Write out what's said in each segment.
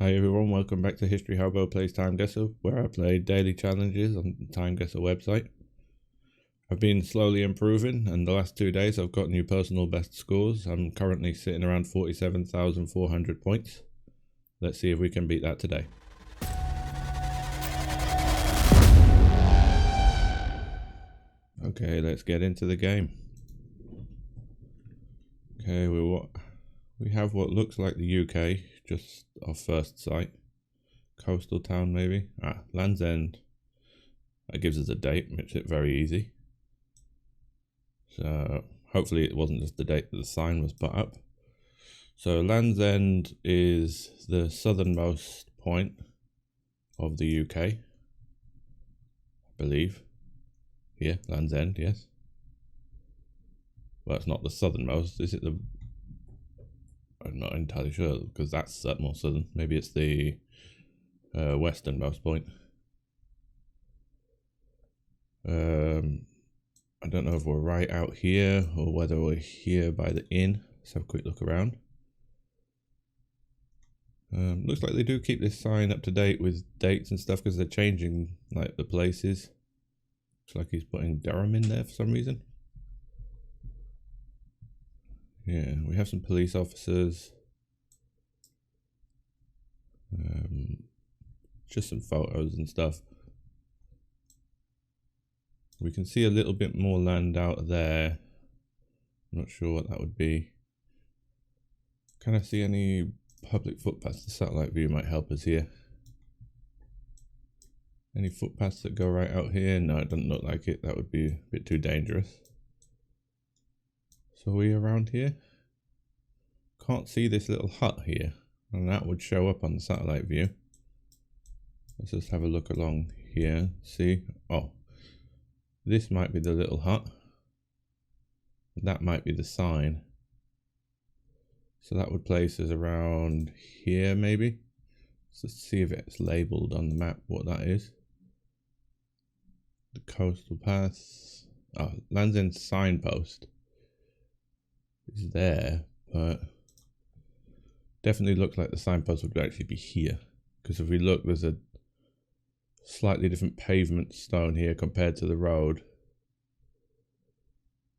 Hi everyone, welcome back to History Hobo Plays TimeGuessr, where I play daily challenges on the TimeGuessr website. I've been slowly improving, and the last 2 days I've got new personal best scores. I'm currently sitting around 47,400 points. Let's see if we can beat that today. Okay, let's get into the game. Okay, we have what looks like the UK, just our first site. Coastal town maybe. Land's End. That gives us a date, makes it very easy. So hopefully it wasn't just the date that the sign was put up. So Land's End is the southernmost point of the UK, I believe. Here, Land's End, yes. Well, it's not the southernmost, is it? I'm not entirely sure, because that's more southern. Maybe it's the westernmost point. I don't know if we're right out here or whether we're here by the inn. Let's have a quick look around. Looks like they do keep this sign up to date with dates and stuff, because they're changing like the places. Looks like he's putting Durham in there for some reason. Yeah, we have some police officers. Just some photos and stuff. We can see a little bit more land out there. I'm not sure what that would be. Can I see any public footpaths? The satellite view might help us here. Any footpaths that go right out here? No, it doesn't look like it. That would be a bit too dangerous. So are we around here? Can't see this little hut here, and that would show up on the satellite view. Let's just have a look along here. See? Oh, this might be the little hut. That might be the sign. So that would place us around here maybe. Let's see if it's labelled on the map what that is. The coastal paths. Oh, Land's End signpost is there, but definitely looks like the signpost would actually be here. Because if we look, there's a slightly different pavement stone here compared to the road.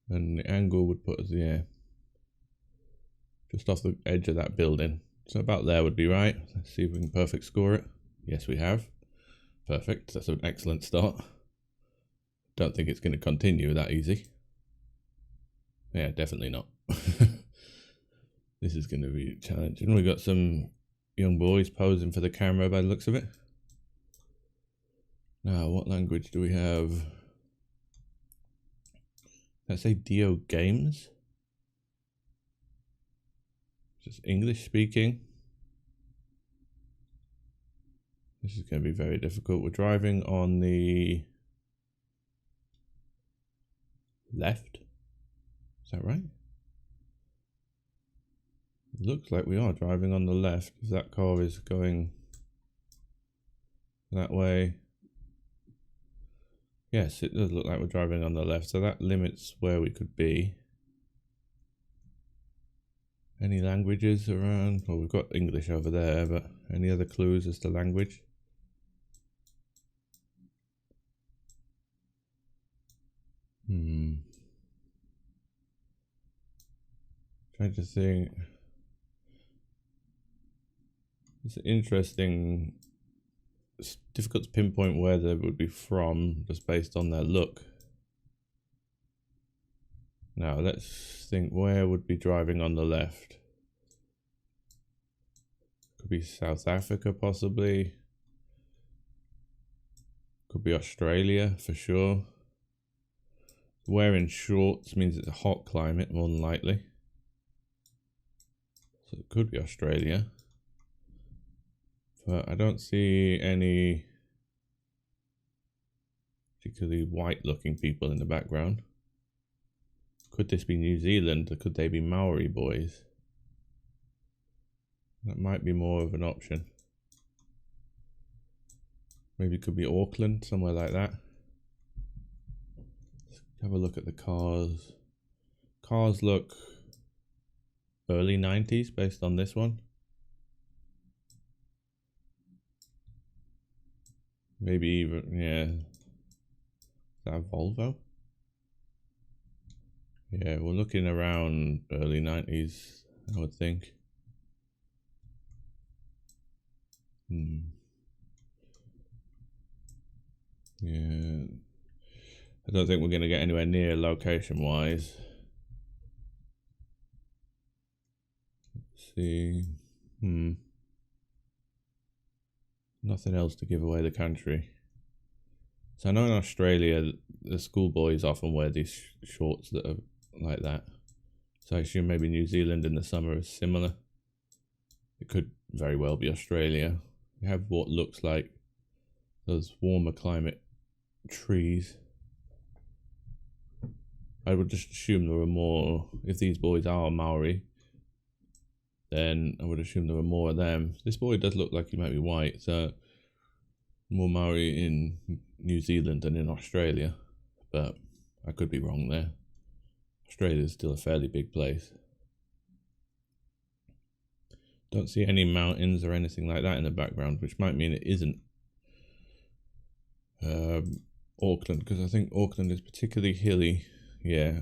And the angle would put us, yeah, just off the edge of that building. So about there would be right. Let's see if we can perfect score it. Yes, we have. Perfect. That's an excellent start. Don't think it's going to continue that easy. Yeah, definitely not. This is going to be challenging. We've got some young boys posing for the camera by the looks of it. Now, what language do we have? Let's say Dio Games. Just English speaking. This is going to be very difficult. We're driving on the left. Is that right? It looks like we are driving on the left. If that car is going that way. Yes, it does look like we're driving on the left. So that limits where we could be. Any languages around? Well, we've got English over there, but any other clues as to language? Trying to think. It's interesting. It's difficult to pinpoint where they would be from just based on their look. Now let's think, where would be driving on the left? Could be South Africa possibly. Could be Australia for sure. Wearing shorts means it's a hot climate more than likely. So it could be Australia. But I don't see any particularly white looking people in the background. Could this be New Zealand, or could they be Maori boys? That might be more of an option. Maybe it could be Auckland, somewhere like that. Let's have a look at the cars. Cars look early 90s based on this one. Maybe even, yeah. Is that a Volvo? Yeah, we're looking around early 90s, I would think. Yeah. I don't think we're going to get anywhere near location-wise. Let's see. Nothing else to give away the country. So I know in Australia, the schoolboys often wear these shorts that are like that. So I assume maybe New Zealand in the summer is similar. It could very well be Australia. We have what looks like those warmer climate trees. I would just assume there were more, if these boys are Maori, then I would assume there were more of them. This boy does look like he might be white, so more Maori in New Zealand than in Australia, but I could be wrong there. Australia is still a fairly big place. Don't see any mountains or anything like that in the background, which might mean it isn't Auckland, because I think Auckland is particularly hilly. Yeah,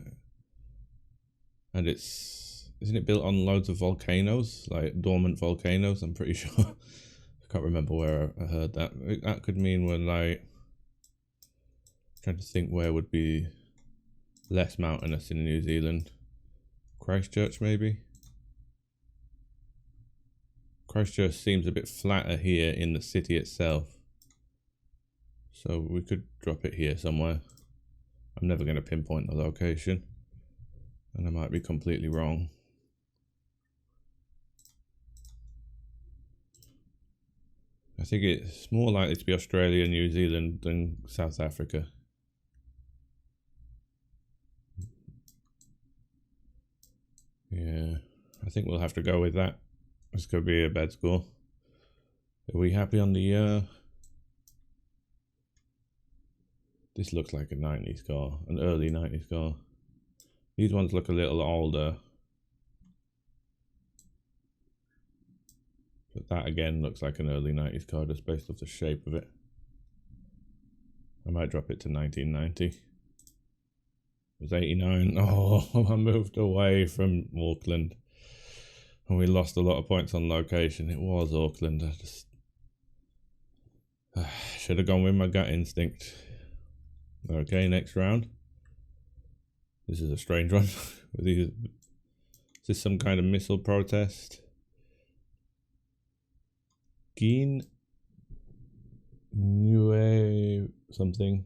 and isn't it built on loads of volcanoes, like dormant volcanoes? I'm pretty sure. I can't remember where I heard that. That could mean we're like trying to think where would be less mountainous in New Zealand. Christchurch, maybe. Christchurch seems a bit flatter here in the city itself, so we could drop it here somewhere. I'm never going to pinpoint the location, and I might be completely wrong. I think it's more likely to be Australia, New Zealand than South Africa. Yeah, I think we'll have to go with that. It's going to be a bad score. Are we happy on the This looks like a 90s car, an early 90s car. These ones look a little older. But that again looks like an early 90s car just based off the shape of it. I might drop it to 1990. It was 89. Oh, I moved away from Auckland. And we lost a lot of points on location. It was Auckland. I just should have gone with my gut instinct. Okay, next round. This is a strange one. Is this some kind of missile protest? Geen Nieuwe something.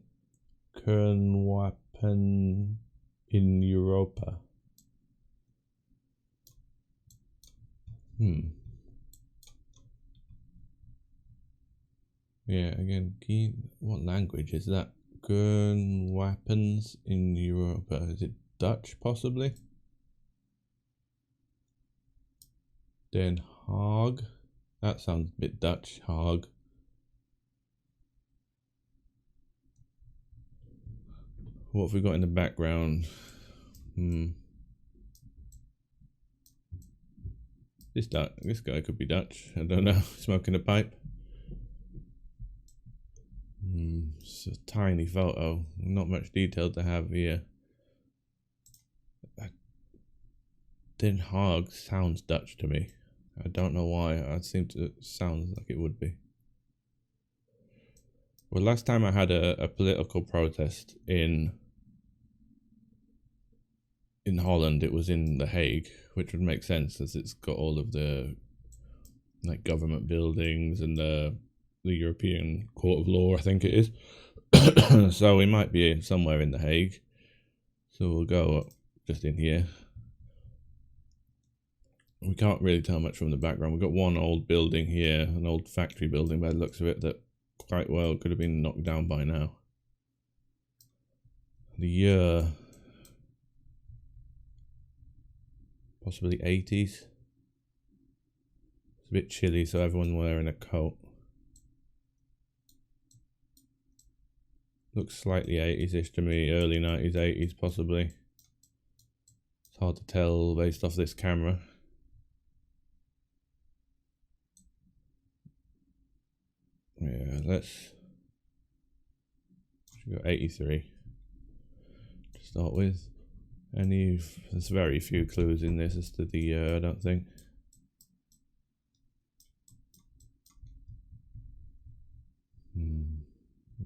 Kernwapen in Europa. Yeah, again, what language is that? Kernwapens in Europa. Is it Dutch, possibly? Den Haag. That sounds a bit Dutch, Haag. What have we got in the background? This guy could be Dutch. I don't know. Smoking a pipe. It's a tiny photo. Not much detail to have here. Den Haag sounds Dutch to me. I don't know why. It sounds like it would be. Well, last time I had a political protest in Holland, it was in The Hague, which would make sense as it's got all of the like government buildings and the European Court of Law, I think it is. So we might be somewhere in The Hague. So we'll go just in here. We can't really tell much from the background. We've got one old building here, an old factory building by the looks of it, that quite well could have been knocked down by now. The year, possibly 80s. It's a bit chilly, so everyone's wearing a coat. Looks slightly 80s-ish to me, early 90s, 80s possibly. It's hard to tell based off this camera. Yeah, let's Should go 83 to start with. There's very few clues in this as to the year, I don't think.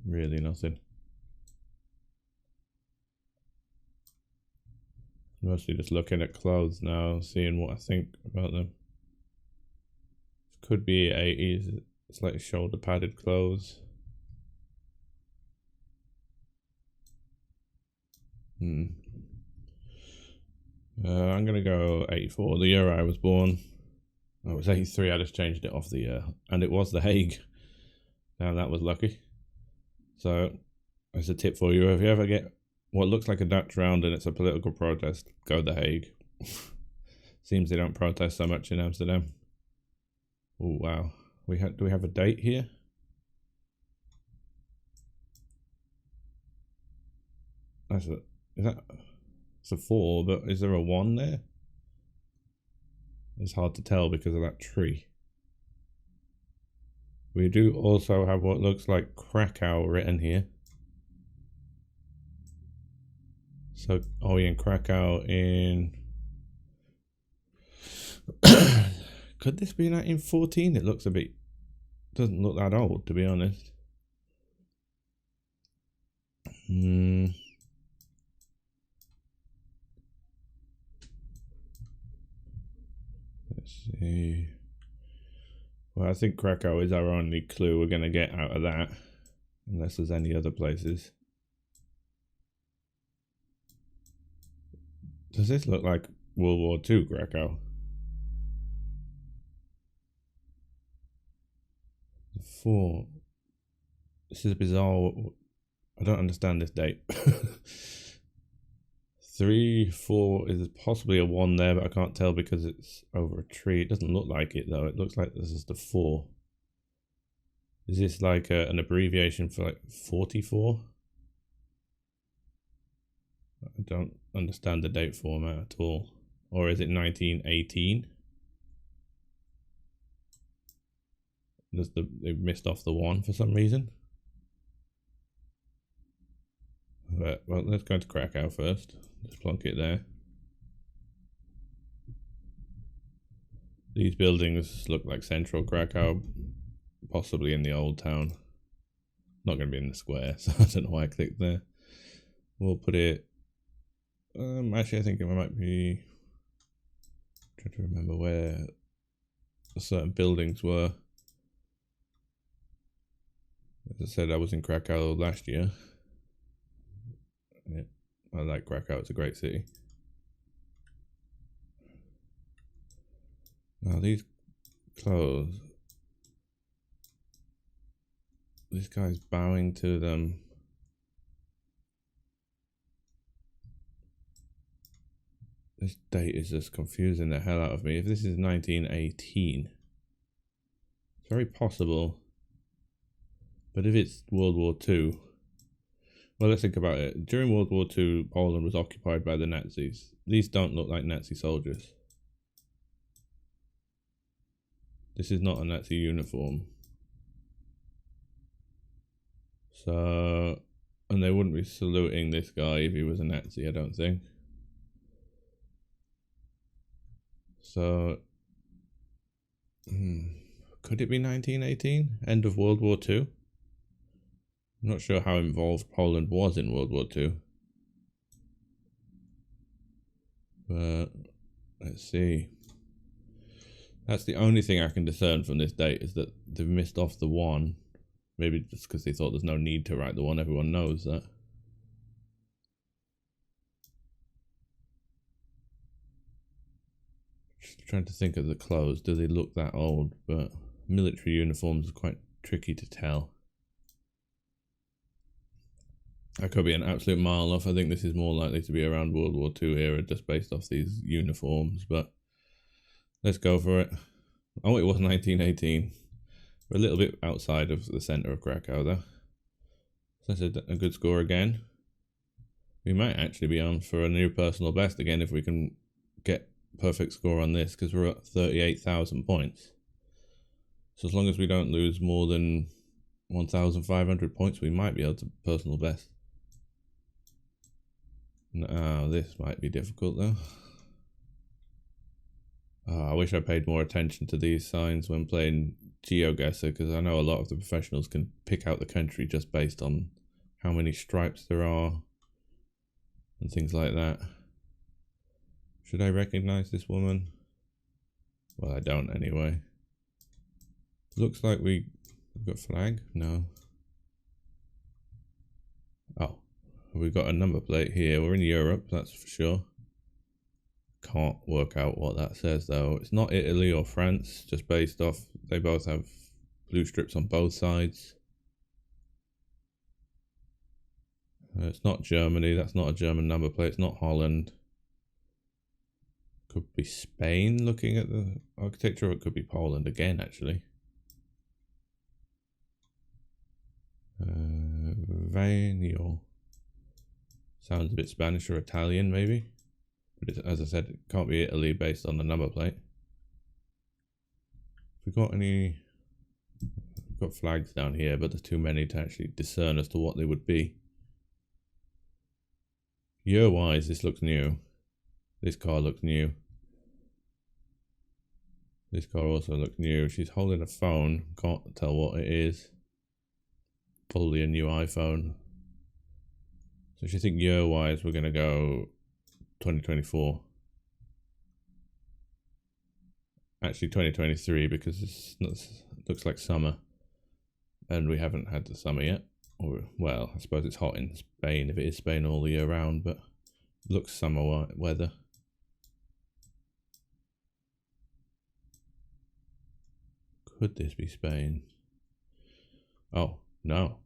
Really nothing. Mostly just looking at clothes now, seeing what I think about them. Could be 80s. It's like shoulder padded clothes. I'm gonna go 84, the year I was born. I was 83, I just changed it off the year. And it was The Hague. Now that was lucky. So, as a tip for you, if you ever get what looks like a Dutch round and it's a political protest, go The Hague. Seems they don't protest so much in Amsterdam. Oh wow. Do we have a date here? It's a 4, but is there a 1 there? It's hard to tell because of that tree. We do also have what looks like Krakow written here. So, are we in Krakow in... Could this be 1914? It looks a bit... Doesn't look that old, to be honest. Let's see. Well, I think Krakow is our only clue we're going to get out of that. Unless there's any other places. Does this look like World War II Krakow? The 4. This is bizarre. I don't understand this date. 3, 4 is possibly a 1 there, but I can't tell because it's over a tree. It doesn't look like it though. It looks like this is the 4. Is this like an abbreviation for like 44? I don't understand the date format at all. Or is it 1918? They've missed off the 1 for some reason. But, well, let's go to Krakow first. Just plonk it there. These buildings look like central Krakow, possibly in the old town. Not going to be in the square, so I don't know why I clicked there. We'll put it... actually, I think it might be... I'm trying to remember where certain buildings were. As I said, I was in Krakow last year. Yeah, I like Krakow, it's a great city. Now these clothes, this guy's bowing to them. This date is just confusing the hell out of me. If this is 1918, it's very possible. But if it's World War II, well, let's think about it. During World War II, Poland was occupied by the Nazis. These don't look like Nazi soldiers. This is not a Nazi uniform. So, and they wouldn't be saluting this guy if he was a Nazi, I don't think. So, could it be 1918? End of World War II? I'm not sure how involved Poland was in World War II. But, let's see. That's the only thing I can discern from this date, is that they've missed off the 1. Maybe just because they thought there's no need to write the 1, everyone knows that. Just trying to think of the clothes. Do they look that old? But military uniforms are quite tricky to tell. I could be an absolute mile off. I think this is more likely to be around World War II era, just based off these uniforms, but let's go for it. Oh, it was 1918. We're a little bit outside of the centre of Krakow though. So that's a good score again. We might actually be on for a new personal best again if we can get perfect score on this, because we're at 38,000 points. So as long as we don't lose more than 1,500 points. We might be able to personal best. Now, this might be difficult though. I wish I paid more attention to these signs when playing GeoGuessr, because I know a lot of the professionals can pick out the country just based on how many stripes there are and things like that. Should I recognize this woman? Well, I don't anyway. Looks like we've got flag? No. Oh, we've got a number plate here. We're in Europe, that's for sure. Can't work out what that says though. It's not Italy or France, just based off, they both have blue strips on both sides. It's not Germany, that's not a German number plate, it's not Holland. Could be Spain looking at the architecture, or it could be Poland again actually. Vanio. Sounds a bit Spanish or Italian maybe. But as I said, it can't be Italy based on the number plate. We got any... We've got flags down here, but there's too many to actually discern as to what they would be. Year-wise, this looks new. This car looks new. This car also looks new. She's holding a phone. Can't tell what it is. Probably a new iPhone. So if you think year-wise, we're going to go 2024. Actually 2023, because this looks like summer. And we haven't had the summer yet. Or, well, I suppose it's hot in Spain if it is Spain all the year round, but it looks summer weather. Could this be Spain? Oh, no.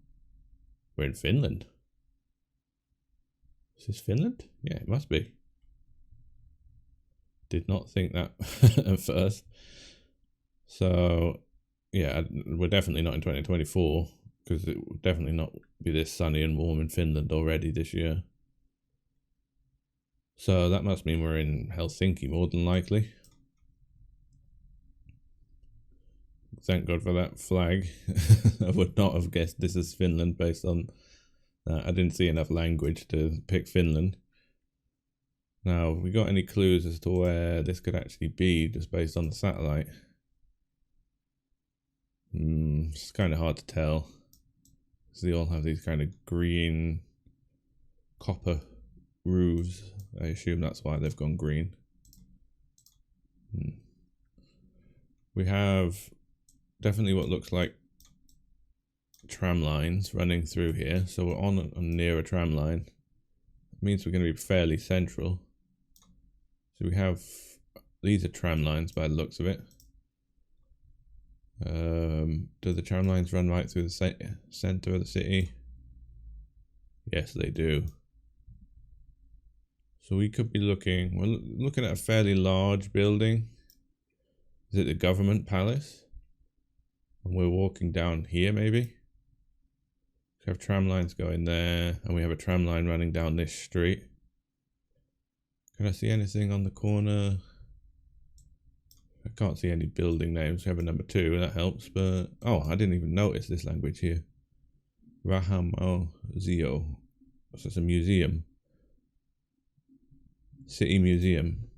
We're in Finland. Is this Finland? Yeah, it must be. Did not think that at first. So, yeah, we're definitely not in 2024, because it will definitely not be this sunny and warm in Finland already this year. So that must mean we're in Helsinki more than likely. Thank God for that flag. I would not have guessed this is Finland based on that. I didn't see enough language to pick Finland. Now, have we got any clues as to where this could actually be just based on the satellite? It's kind of hard to tell. So they all have these kind of green copper roofs. I assume that's why they've gone green. We have definitely what looks like tram lines running through here. So we're on near a tram line. It means we're going to be fairly central. So we have, these are tram lines by the looks of it. Do the tram lines run right through the center of the city? Yes, they do. So we could be looking, we're looking at a fairly large building. Is it the government palace? And we're walking down here maybe? We have tram lines going there, and we have a tram line running down this street. Can I see anything on the corner? I can't see any building names. We have a number 2, that helps, but... Oh, I didn't even notice this language here. Rahamozio. So it's a museum. City Museum.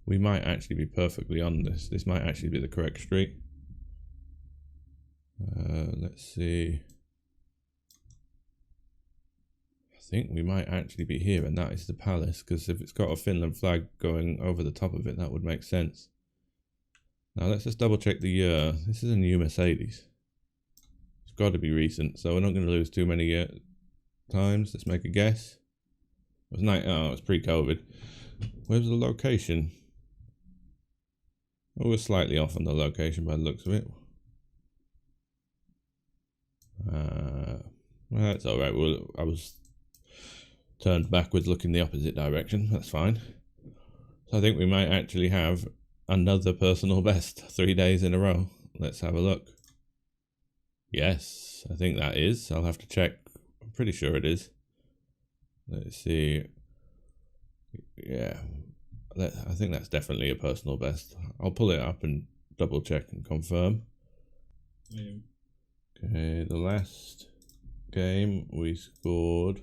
We might actually be perfectly on this. This might actually be the correct street. Let's see. I think we might actually be here, and that is the palace, because if it's got a Finland flag going over the top of it, that would make sense. Now let's just double check the year. This is a new Mercedes. It's got to be recent, so we're not going to lose too many times. Let's make a guess. It was it's pre-COVID. Where's the location? Oh, we're slightly off on the location by the looks of it. Well, that's alright. I was turned backwards looking the opposite direction. That's fine. So I think we might actually have another personal best 3 days in a row. Let's have a look. Yes, I think that is. I'll have to check. I'm pretty sure it is. Let's see. Yeah, I think that's definitely a personal best. I'll pull it up and double check and confirm. Okay, Okay, the last game we scored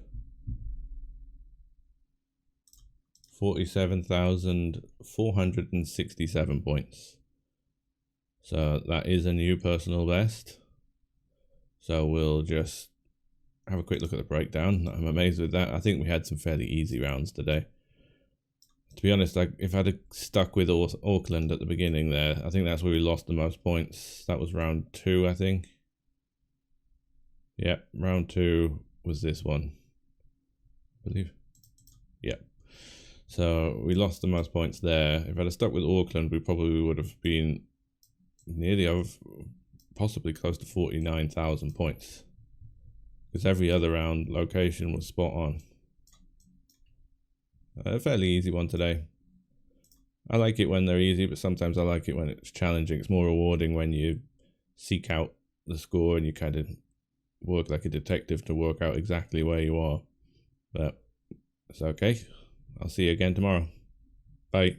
47,467 points. So that is a new personal best. So we'll just have a quick look at the breakdown. I'm amazed with that. I think we had some fairly easy rounds today. To be honest, like if I'd have stuck with Auckland at the beginning there, I think that's where we lost the most points. That was round 2, I think. Yep, round 2 was this one, I believe. Yep. So we lost the most points there. If I'd have stuck with Auckland, we probably would have been nearly over, possibly close to 49,000 points. Because every other round location was spot on. A fairly easy one today. I like it when they're easy, but sometimes I like it when it's challenging. It's more rewarding when you seek out the score and you kind of work like a detective to work out exactly where you are. But it's okay. I'll see you again tomorrow. Bye.